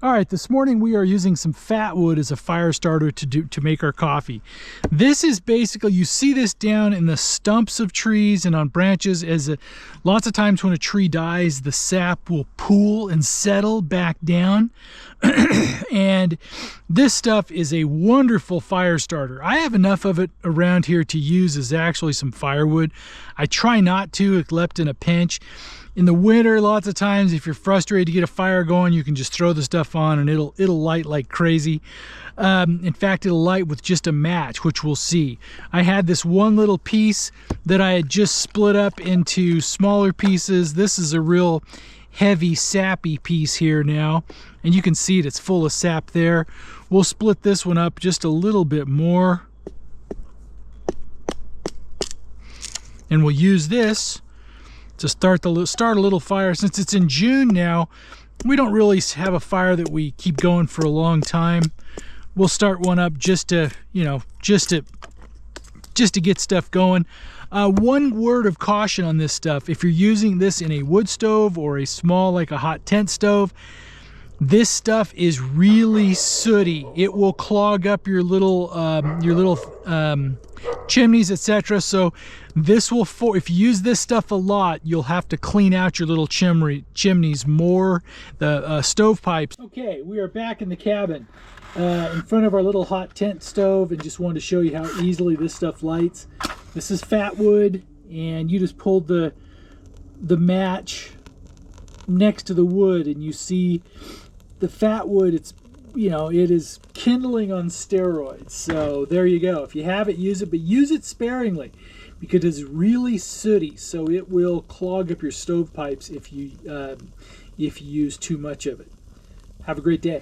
All right, this morning we are using some Fatwood as a fire starter to make our coffee. This is basically, you see this down in the stumps of trees and on branches. Lots of times when a tree dies, the sap will pool and settle back down. And this stuff is a wonderful fire starter. I have enough of it around here to use as actually some firewood. I try not to, except in a pinch. In the winter, lots of times, if you're frustrated to get a fire going, you can just throw the stuff on and it'll light like crazy. In fact, it'll light with just a match, which we'll see. I had this one little piece that I had just split up into smaller pieces. This is a real heavy, sappy piece here now, and you can see it's full of sap there. We'll split this one up just a little bit more, and we'll use this to start a little fire. Since it's in June now, we don't really have a fire that we keep going for a long time. We'll start one up just to get stuff going. One word of caution on this stuff: if you're using this in a wood stove or a small, like a hot tent stove, this stuff is really sooty. It will clog up your little chimneys, etc. So this will, if you use this stuff a lot, you'll have to clean out your little chimneys more, the stovepipes. Okay, we are back in the cabin in front of our little hot tent stove, and just wanted to show you how easily this stuff lights. This is Fatwood, and you just pulled the match next to the wood, and you see the Fatwood. It's, it is kindling on steroids. So there you go. If you have it, use it, but use it sparingly, because it's really sooty, so it will clog up your stovepipes if you use too much of it. Have a great day.